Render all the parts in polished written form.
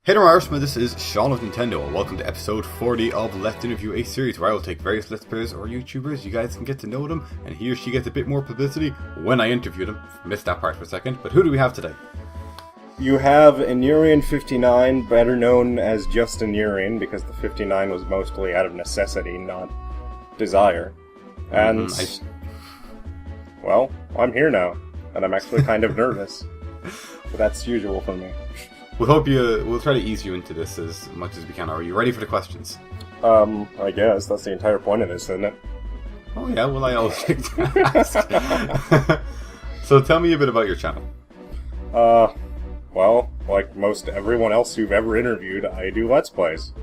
Hey there, Irishman, this is Sean of Nintendo, and welcome to episode 40 of Let's Interview, a series where I will take various Let's Players or YouTubers. You guys can get to know them, and he or she gets a bit more publicity when I interview them. Missed that part for a second, but who do we have today? You have Inurian59, better known as just Inurian, because the 59 was mostly out of necessity, not desire. And, well, I'm here now, and I'm actually kind of nervous. But that's usual for me. We'll try to ease you into this as much as we can. Are you ready for the questions? I guess. That's the entire point of this, isn't it? Oh yeah, well I always like to ask. So tell me a bit about your channel. Well, like most everyone else you've ever interviewed, I do Let's Plays.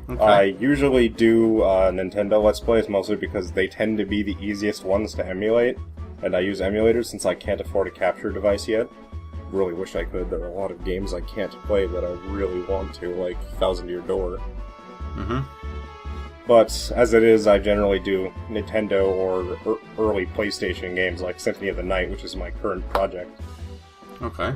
Okay. I usually do Nintendo Let's Plays mostly because they tend to be the easiest ones to emulate, and I use emulators since I can't afford a capture device yet. Really wish I could. There are a lot of games I can't play that I really want to, like Thousand Year Door. But as it is, I generally do Nintendo or early PlayStation games like Symphony of the Night, which is my current project. Okay,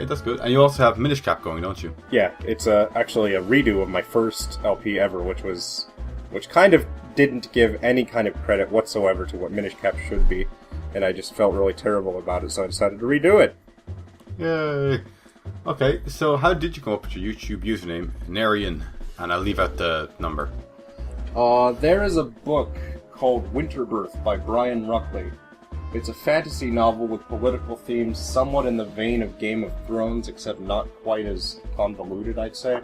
that's good. And you also have Minish Cap going, don't you? Yeah, it's actually a redo of my first LP ever, which kind of didn't give any kind of credit whatsoever to what Minish Cap should be. And I just felt really terrible about it, so I decided to redo it. Yay! Okay, so how did you come up with your YouTube username, Inurian? And I'll leave out the number. There is a book called Winterbirth by Brian Ruckley. It's a fantasy novel with political themes somewhat in the vein of Game of Thrones, except not quite as convoluted, I'd say.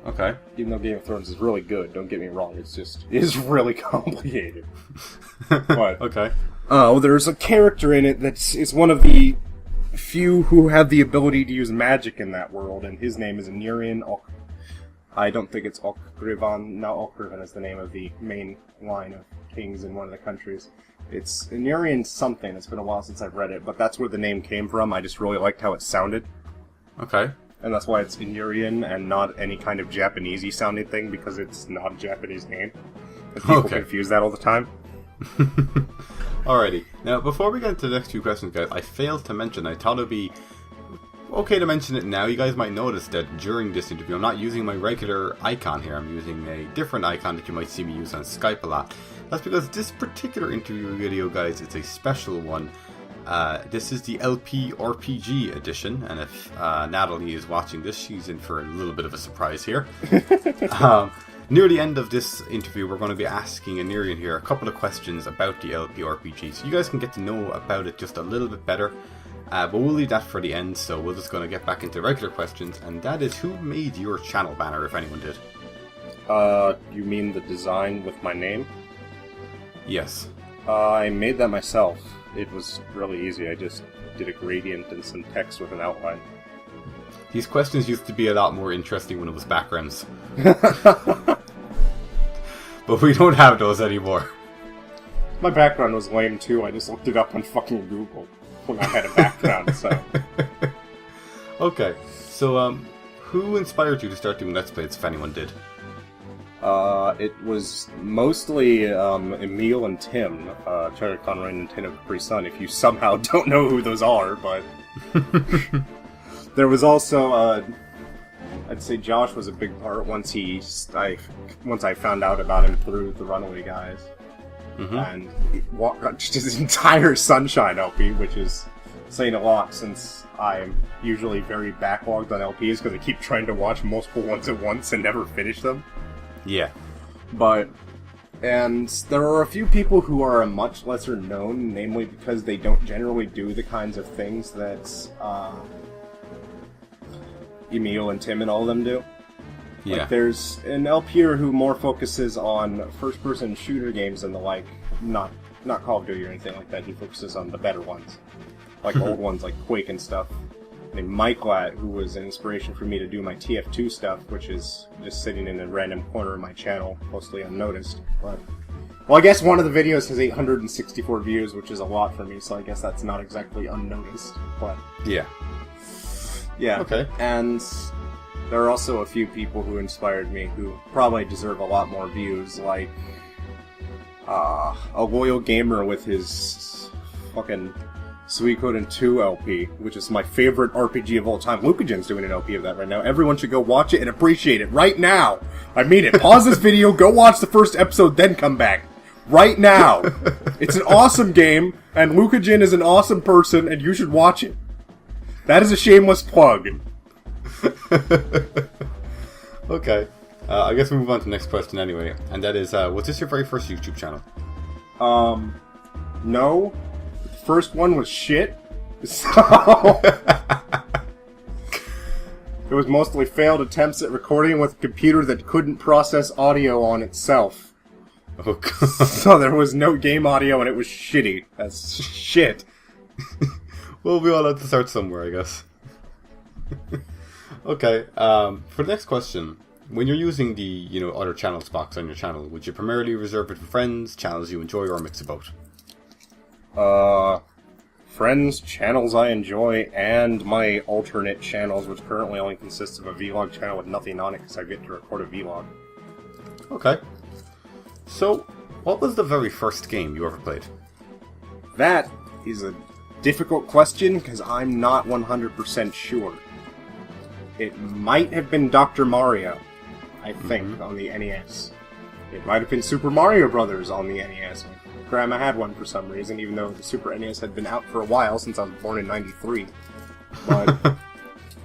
Okay. Even though Game of Thrones is really good, don't get me wrong, it is really complicated. But, okay. There's a character in it is one of the few who have the ability to use magic in that world, and his name is Inurian. I don't think it's Okrivan. No, Okrivan is the name of the main line of kings in one of the countries. It's Inurian something. It's been a while since I've read it, but that's where the name came from. I just really liked how it sounded. Okay. And that's why it's Inurian and not any kind of Japanesey sounding thing, because it's not a Japanese name. And people confuse that all the time. Alrighty. Now, before we get into the next two questions, guys, I failed to mention, I thought it would be okay to mention it now. You guys might notice that during this interview, I'm not using my regular icon here. I'm using a different icon that you might see me use on Skype a lot. That's because this particular interview video, guys, it's a special one. This is the LPRPG edition, and if Natalie is watching this, she's in for a little bit of a surprise here. Near the end of this interview, we're going to be asking Inurian here a couple of questions about the LPRPG, so you guys can get to know about it just a little bit better. But we'll leave that for the end, so we're just going to get back into regular questions, and that is, who made your channel banner, if anyone did? You mean the design with my name? Yes. I made that myself. It was really easy. I just did a gradient and some text with an outline. These questions used to be a lot more interesting when it was backgrounds. But we don't have those anymore. My background was lame too. I just looked it up on fucking Google when I had a background, so... Okay, so who inspired you to start doing Let's Plays, if anyone did? It was mostly Emil and Tim, Charlie Conroy and Nintendo Capri Sun, if you somehow don't know who those are, but... There was also, I'd say Josh was a big part once I found out about him through the Runaway Guys. And just his entire Sunshine LP, which is saying a lot since I'm usually very backlogged on LPs because I keep trying to watch multiple ones at once and never finish them. Yeah. And there are a few people who are much lesser known, namely because they don't generally do the kinds of things that Emil and Tim and all of them do. Yeah. Like, there's an LPer who more focuses on first-person shooter games and the like, not Call of Duty or anything like that. He focuses on the better ones, like old ones like Quake and stuff. Named Mike Latt, who was an inspiration for me to do my TF2 stuff, which is just sitting in a random corner of my channel, mostly unnoticed. But, well, I guess one of the videos has 864 views, which is a lot for me, so I guess that's not exactly unnoticed. But yeah. Yeah. Okay. And there are also a few people who inspired me who probably deserve a lot more views, like a loyal gamer with his fucking Suikoden 2 LP, which is my favorite RPG of all time. Lukagen's doing an LP of that right now. Everyone should go watch it and appreciate it right now. I mean it. Pause this video, go watch the first episode, then come back. Right now. It's an awesome game, and Lukagen is an awesome person, and you should watch it. That is a shameless plug. Okay. I guess we move on to the next question anyway. And that is, was this your very first YouTube channel? No. The first one was shit. So... It was mostly failed attempts at recording with a computer that couldn't process audio on itself. Oh, God. So there was no game audio and it was shitty. That's shit. Well, we all have to start somewhere, I guess. Okay, for the next question, when you're using the, other channels box on your channel, would you primarily reserve it for friends, channels you enjoy, or a mix of both? Friends, channels I enjoy, and my alternate channels, which currently only consists of a vlog channel with nothing on it, because I get to record a vlog. Okay. So, what was the very first game you ever played? That is a difficult question, because I'm not 100% sure. It might have been Dr. Mario, I think, on the NES. It might have been Super Mario Brothers on the NES. My grandma had one for some reason, even though the Super NES had been out for a while since I was born in '93. But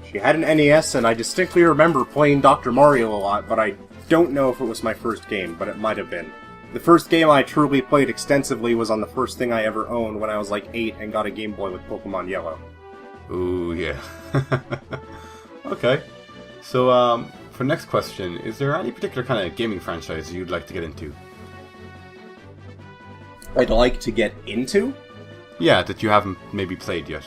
she had an NES, and I distinctly remember playing Dr. Mario a lot, but I don't know if it was my first game, but it might have been. The first game I truly played extensively was on the first thing I ever owned when I was like 8 and got a Game Boy with Pokemon Yellow. Ooh, yeah. Okay. So, for next question, is there any particular kind of gaming franchise you'd like to get into? I'd like to get into? Yeah, that you haven't maybe played yet.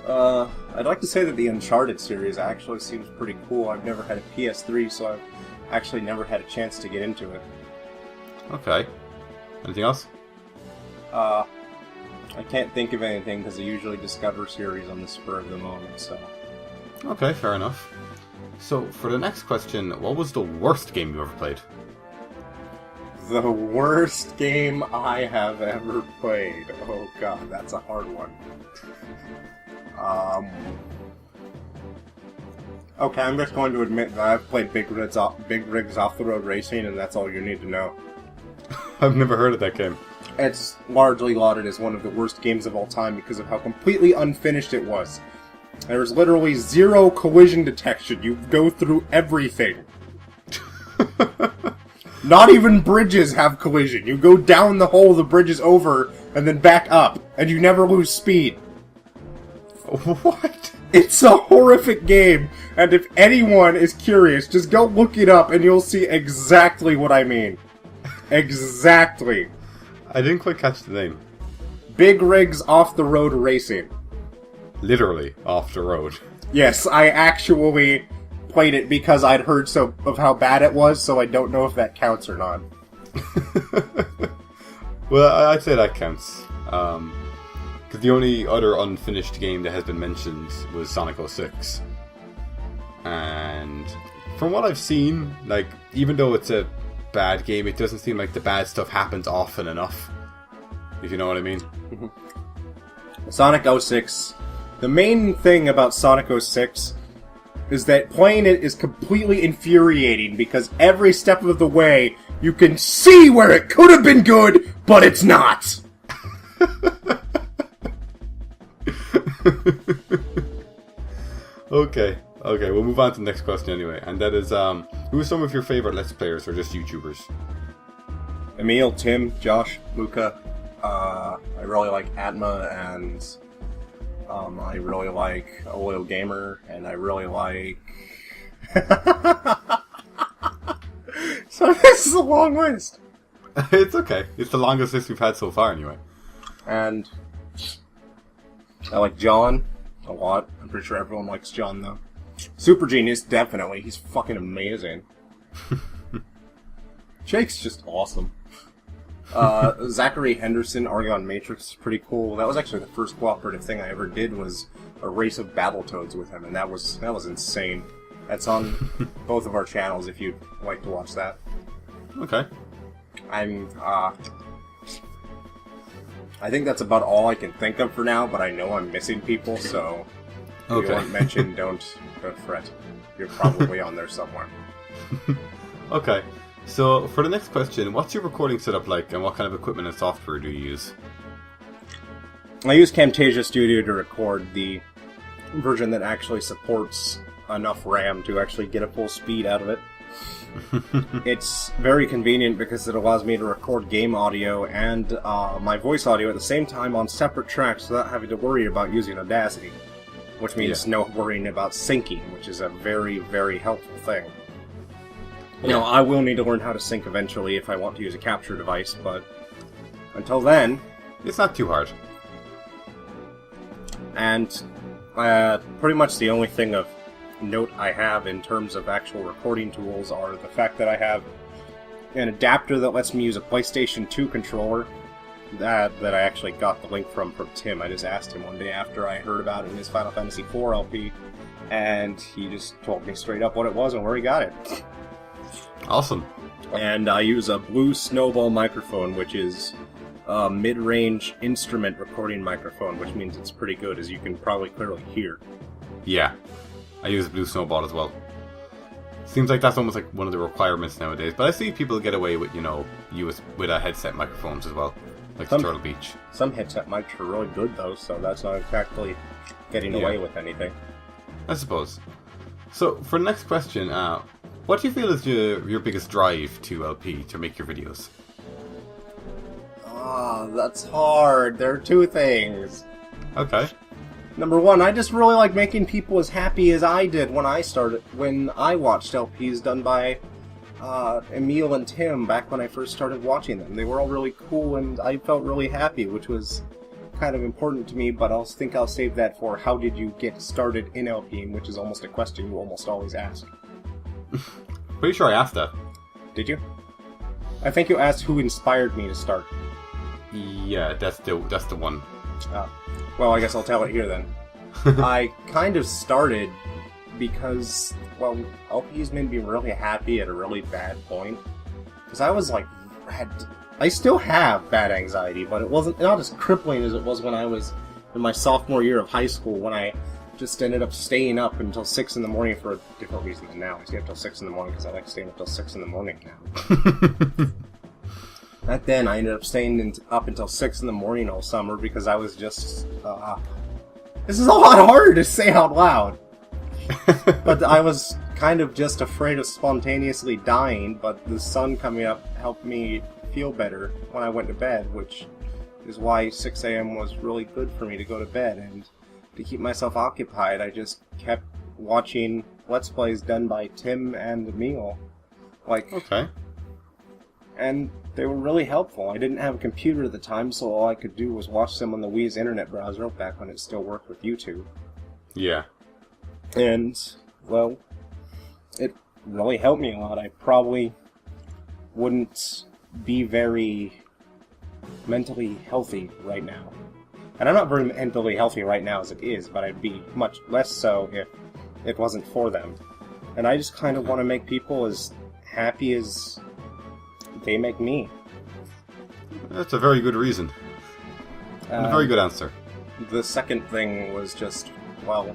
I'd like to say that the Uncharted series actually seems pretty cool. I've never had a PS3, so I've actually never had a chance to get into it. Okay. Anything else? I can't think of anything because I usually discover series on the spur of the moment, so... Okay, fair enough. So, for the next question, what was the worst game you ever played? The worst game I have ever played. Oh god, that's a hard one. Okay, I'm just going to admit that I've played Big Rigs Off-the-Road Racing, and that's all you need to know. I've never heard of that game. It's largely lauded as one of the worst games of all time because of how completely unfinished it was. There's literally zero collision detection. You go through everything. Not even bridges have collision. You go down the hole the bridge is over, and then back up, and you never lose speed. What? It's a horrific game, and if anyone is curious, just go look it up, and you'll see exactly what I mean. Exactly. I didn't quite catch the name. Big Rigs Off-the-Road Racing. Literally off the road. Yes, I actually played it because I'd heard of how bad it was, so I don't know if that counts or not. Well, I'd say that counts. Because the only other unfinished game that has been mentioned was Sonic 06. And from what I've seen, like, even though it's a bad game, it doesn't seem like the bad stuff happens often enough. If you know what I mean. Sonic 06. The main thing about Sonic 06 is that playing it is completely infuriating because every step of the way you can see where it could have been good, but it's not. Okay, we'll move on to the next question anyway. And that is, who are some of your favorite Let's Players or just YouTubers? Emil, Tim, Josh, Luca. I really like Atma, and I really like A Loyal Gamer, and I really like... So this is a long list. It's okay. It's the longest list we've had so far anyway. And I like John a lot. I'm pretty sure everyone likes John, though. Super Genius, definitely. He's fucking amazing. Jake's just awesome. Zachary Henderson, Argon Matrix is pretty cool. That was actually the first cooperative thing I ever did, was a race of Battletoads with him, and that was insane. That's on both of our channels if you'd like to watch that. Okay. I'm, I think that's about all I can think of for now, but I know I'm missing people, so if Okay. you want mentioned, don't fret. You're probably on there somewhere. Okay, so for the next question, what's your recording setup like, and what kind of equipment and software do you use? I use Camtasia Studio to record the version that actually supports enough RAM to actually get a full speed out of it. It's very convenient because it allows me to record game audio and my voice audio at the same time on separate tracks without having to worry about using Audacity, which means no worrying about syncing, which is a very, very helpful thing. You know, I will need to learn how to sync eventually if I want to use a capture device, but until then... It's not too hard. And pretty much the only thing of note I have in terms of actual recording tools are the fact that I have an adapter that lets me use a PlayStation 2 controller that I actually got the link from Tim. I just asked him one day after I heard about it in his Final Fantasy IV LP, and he just told me straight up what it was and where he got it. Awesome. And I use a Blue Snowball microphone, which is a mid-range instrument recording microphone, which means it's pretty good, as you can probably clearly hear. Yeah. I use Blue Snowball as well. Seems like that's almost like one of the requirements nowadays, but I see people get away with, with headset microphones as well, like Turtle Beach. Some headset mics are really good, though, so that's not exactly getting away with anything. I suppose. So, for the next question, what do you feel is your biggest drive to LP, to make your videos? That's hard. There are two things. Okay. Number one, I just really like making people as happy as I did when I watched LPs done by Emil and Tim back when I first started watching them. They were all really cool and I felt really happy, which was kind of important to me, but I think I'll save that for how did you get started in LPing, which is almost a question you almost always ask. Pretty sure I asked that. Did you? I think you asked who inspired me to start. Yeah, that's the one. Well, I guess I'll tell it here then. I kind of started because, well, LPs made me really happy at a really bad point. Because I was like, I still have bad anxiety, but it wasn't not as crippling as it was when I was in my sophomore year of high school, when I just ended up staying up until 6 in the morning for a different reason than now. I stay up till 6 in the morning because I like staying up till 6 in the morning now. Back then, I ended up staying up until 6 in the morning all summer because I was just... this is a lot harder to say out loud. But I was kind of just afraid of spontaneously dying, but the sun coming up helped me feel better when I went to bed, which is why 6 a.m. was really good for me to go to bed. And to keep myself occupied, I just kept watching Let's Plays done by Tim and Emil. Okay. And they were really helpful. I didn't have a computer at the time, so all I could do was watch them on the Wii's internet browser back when it still worked with YouTube. Yeah. And, well, it really helped me a lot. I probably wouldn't be very mentally healthy right now. And I'm not very mentally healthy right now as it is, but I'd be much less so if it wasn't for them. And I just kind of want to make people as happy as they make me. That's a very good reason. And a very good answer. The second thing was just, well,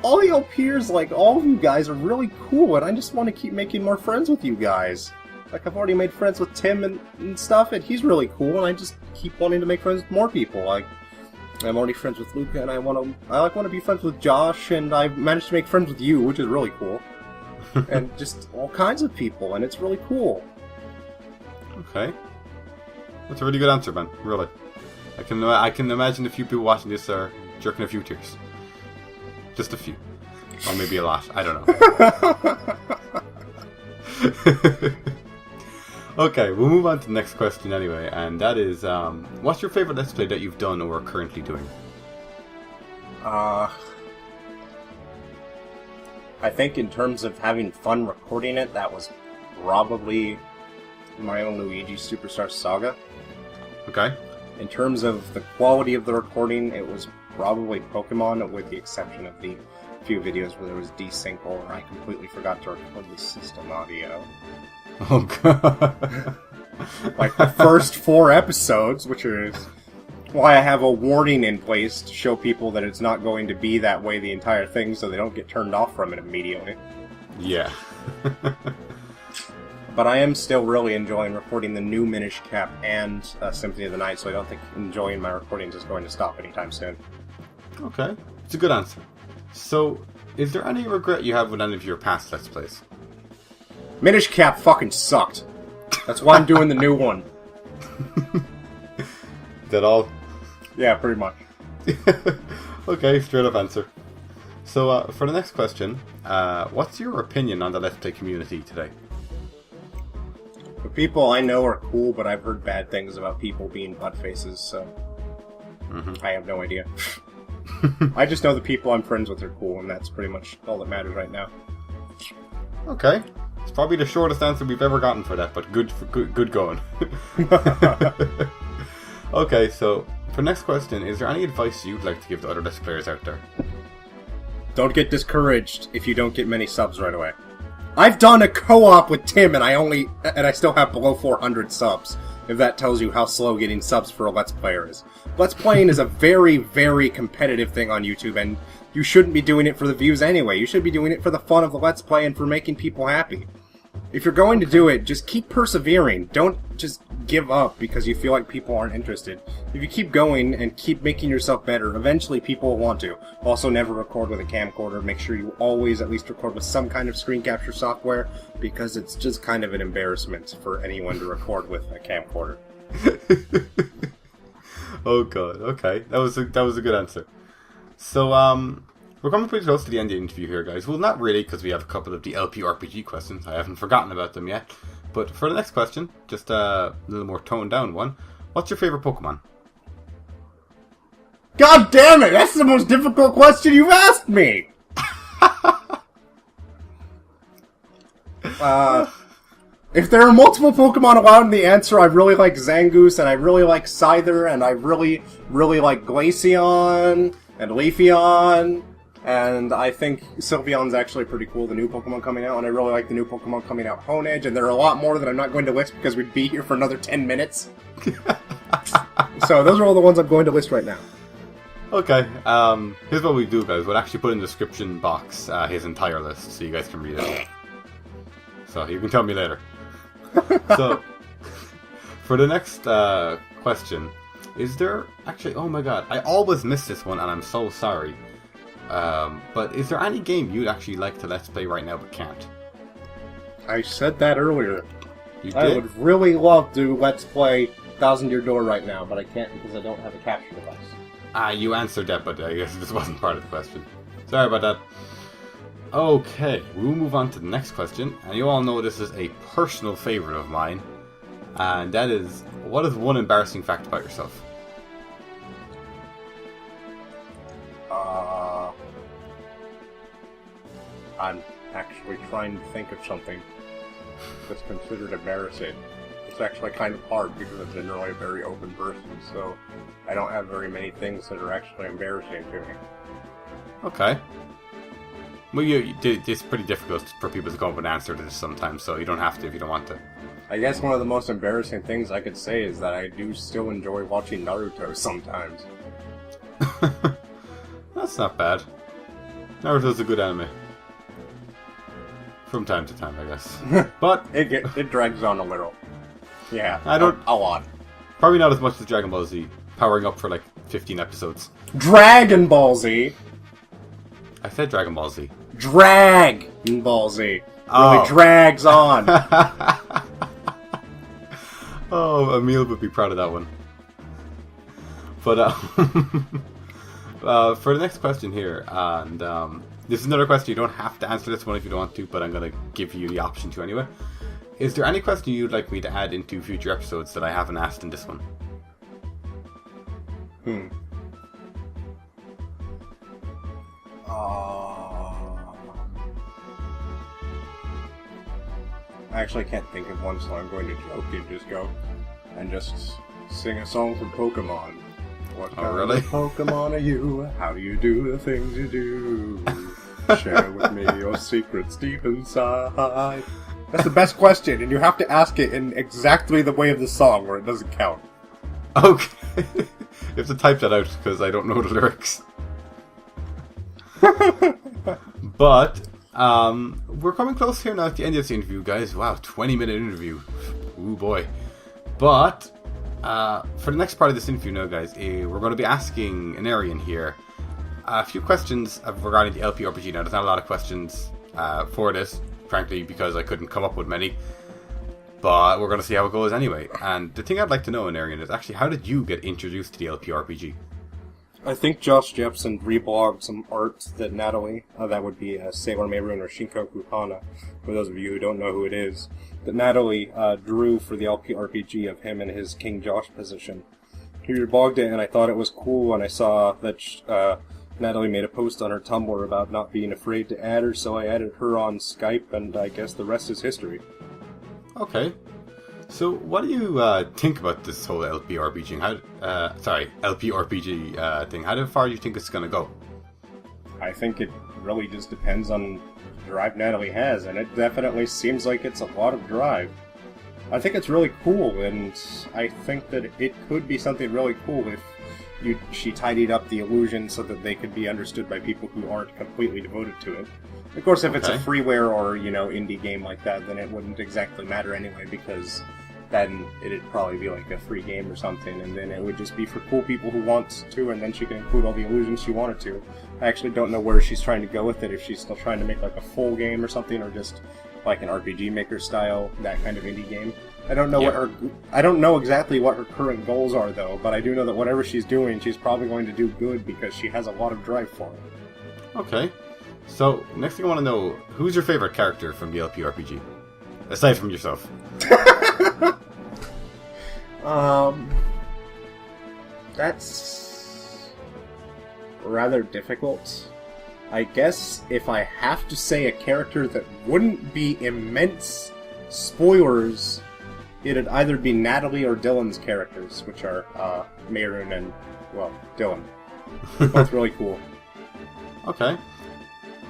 all the LPers, like, all of you guys are really cool, and I just want to keep making more friends with you guys. Like, I've already made friends with Tim and stuff, and he's really cool, and I just keep wanting to make friends with more people. Like, I'm already friends with Luca, and I want to be friends with Josh, and I've managed to make friends with you, which is really cool. And just all kinds of people, and it's really cool. Okay. That's a really good answer, man. Really. I can imagine a few people watching this are jerking a few tears. Just a few. Or maybe a lot. I don't know. Okay, we'll move on to the next question anyway, and that is, what's your favourite Let's Play that you've done or are currently doing? I think in terms of having fun recording it, that was probably Mario & Luigi Superstar Saga. Okay. In terms of the quality of the recording, it was probably Pokemon, with the exception of the few videos where there was desync or I completely forgot to record the system audio. Oh god. Like the first 4 episodes, which is why I have a warning in place to show people that it's not going to be that way the entire thing, so they don't get turned off from it immediately. Yeah. But I am still really enjoying recording the new Minish Cap and Symphony of the Night, so I don't think enjoying my recordings is going to stop anytime soon. Okay, it's a good answer. So, is there any regret you have with any of your past Let's Plays? Minish Cap fucking sucked. That's why I'm doing the new one. Is that all? Yeah, pretty much. Okay, straight up answer. So, for the next question, what's your opinion on the Let's Play community today? The people I know are cool, but I've heard bad things about people being butt faces, so I have no idea. I just know the people I'm friends with are cool, and that's pretty much all that matters right now. Okay, it's probably the shortest answer we've ever gotten for that, but good going. Okay, so for next question, is there any advice you'd like to give to other Let's Players out there? Don't get discouraged if you don't get many subs right away. I've done a co-op with Tim, and I still have below 400 subs. If that tells you how slow getting subs for a Let's Player is. Let's Playing is a very, very competitive thing on YouTube, and you shouldn't be doing it for the views anyway. You should be doing it for the fun of the Let's Play and for making people happy. If you're going to do it, just keep persevering. Don't just give up because you feel like people aren't interested. If you keep going and keep making yourself better, eventually people will want to. Also, never record with a camcorder. Make sure you always at least record with some kind of screen capture software, because it's just kind of an embarrassment for anyone to record with a camcorder. Oh god, okay. That was a good answer. So, we're coming pretty close to the end of the interview here, guys. Well, not really, because we have a couple of the LPRPG questions. I haven't forgotten about them yet. But for the next question, just a little more toned down one. What's your favorite Pokemon? God damn it! That's the most difficult question you've asked me! If there are multiple Pokemon allowed in the answer, I really like Zangoose, and I really like Scyther, and I really, really like Glaceon, and Leafeon, and I think Sylveon's actually pretty cool, the new Pokemon coming out, and I really like the new Pokemon coming out, Honedge, and there are a lot more that I'm not going to list because we'd be here for another 10 minutes. So those are all the ones I'm going to list right now. Okay, here's what we do, guys. We'll actually put in the description box his entire list, so you guys can read it. So you can tell me later. So, for the next question, is there actually... Oh my god, I always miss this one, and I'm so sorry. But is there any game you'd actually like to Let's Play right now but can't? I said that earlier. You did? I would really love to Let's Play Thousand Year Door right now, but I can't because I don't have a capture device. You answered that, but I guess this wasn't part of the question. Sorry about that. Okay, we'll move on to the next question, and you all know this is a personal favourite of mine, and that is, what is one embarrassing fact about yourself? I'm actually trying to think of something that's considered embarrassing. It's actually kind of hard because I'm generally a very open person, so I don't have very many things that are actually embarrassing to me. Okay. Well, it's pretty difficult for people to come up with an answer to this sometimes, so you don't have to if you don't want to. I guess one of the most embarrassing things I could say is that I do still enjoy watching Naruto sometimes. That's not bad. Naruto's a good anime. From time to time, I guess. But it drags on a little. Yeah, a lot. Probably not as much as Dragon Ball Z, powering up for like 15 episodes. Dragon Ball Z! I said Dragon Ball Z. Dragon Ball Z. Oh. Really drags on. Oh, Emil would be proud of that one. But for the next question here, and this is another question. You don't have to answer this one if you don't want to, but I'm going to give you the option to anyway. Is there any question you'd like me to add into future episodes that I haven't asked in this one? I actually can't think of one, so I'm going to joke and just go and just sing a song from Pokemon. What kind really? of Pokemon are you? How do you do the things you do? Share with me your secrets deep inside. That's the best question, and you have to ask it in exactly the way of the song, or it doesn't count. Okay. You have to type that out, because I don't know the lyrics. But, we're coming close here now at the end of the interview, guys. Wow, 20-minute interview. Ooh, boy. But, for the next part of this interview now, guys, we're going to be asking Inurian here a few questions regarding the LPRPG. Now, there's not a lot of questions for this, frankly, because I couldn't come up with many. But we're going to see how it goes anyway. And the thing I'd like to know, Inurian, is actually how did you get introduced to the LPRPG? I think Josh Jepson reblogged some art that Natalie, that would be Sailor Mayroon or Shinkoku Hana, for those of you who don't know who it is, that Natalie drew for the LPRPG of him in his King Josh position. He reblogged it, and I thought it was cool when I saw that Natalie made a post on her Tumblr about not being afraid to add her, so I added her on Skype, and I guess the rest is history. Okay. So, what do you think about this whole LPRPG? LPRPG thing. How far do you think it's going to go? I think it really just depends on the drive Natalie has, and it definitely seems like it's a lot of drive. I think it's really cool, and I think that it could be something really cool if she tidied up the illusions so that they could be understood by people who aren't completely devoted to it. Of course, if it's a freeware or, indie game like that, then it wouldn't exactly matter anyway, because then it'd probably be like a free game or something, and then it would just be for cool people who want to, and then she can include all the illusions she wanted to. I actually don't know where she's trying to go with it, if she's still trying to make like a full game or something, or just like an RPG Maker style, that kind of indie game. I don't know I don't know exactly what her current goals are though, but I do know that whatever she's doing, she's probably going to do good because she has a lot of drive for it. Okay. So, next thing I want to know, who's your favorite character from the LPRPG? Aside from yourself. That's rather difficult. I guess if I have to say a character that wouldn't be immense spoilers, it'd either be Natalie or Dylan's characters, which are Mayroon and, Dylan. Both really cool. Okay.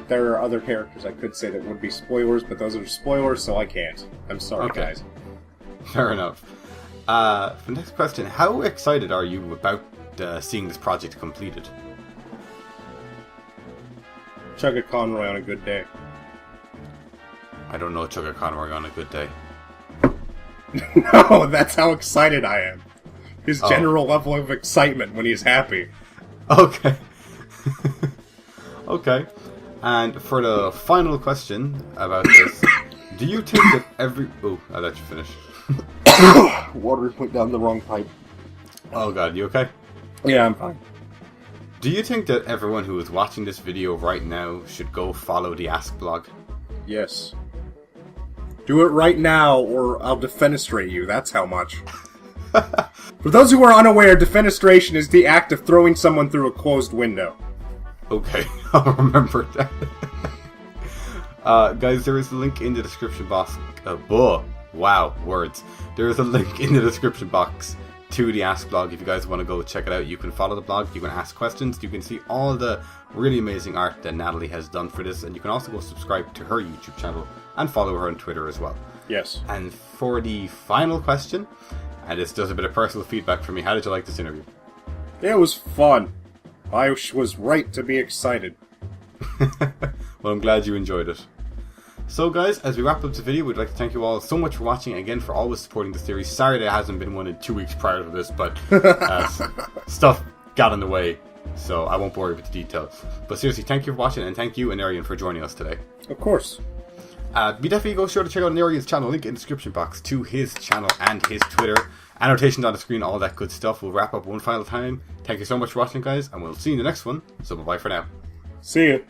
There are other characters I could say that would be spoilers, but those are spoilers, so I can't. I'm sorry, guys. Fair enough. For the next question, how excited are you about seeing this project completed? Chugga Conroy on a good day. I don't know Chugga Conroy on a good day. No, that's how excited I am. His general level of excitement when he's happy. Okay. Okay. And for the final question about this, do you think that every... Oh, I let you finish. Water went down the wrong pipe. Oh god, you okay? Yeah, I'm fine. Do you think that everyone who is watching this video right now should go follow the Ask blog? Yes. Do it right now, or I'll defenestrate you. That's how much. For those who are unaware, defenestration is the act of throwing someone through a closed window. Okay, I'll remember that. Guys, there is a link in the description box. Wow, words. There is a link in the description box to the Ask blog. If you guys want to go check it out, you can follow the blog, you can ask questions, you can see all the really amazing art that Natalie has done for this, and you can also go subscribe to her YouTube channel and follow her on Twitter as well. Yes. And for the final question, and this does a bit of personal feedback for me, how did you like this interview? It was fun. I was right to be excited. Well, I'm glad you enjoyed it. So guys, as we wrap up the video, we'd like to thank you all so much for watching, again for always supporting the series. Sorry there hasn't been one in 2 weeks prior to this, but stuff got in the way, so I won't bore you with the details. But seriously, thank you for watching, and thank you, Inurian, for joining us today. Of course. Be definitely go sure to check out Inurian's channel, link in the description box to his channel and his Twitter. Annotations on the screen, all that good stuff. We'll wrap up one final time. Thank you so much for watching, guys, and we'll see you in the next one. So bye-bye for now. See you.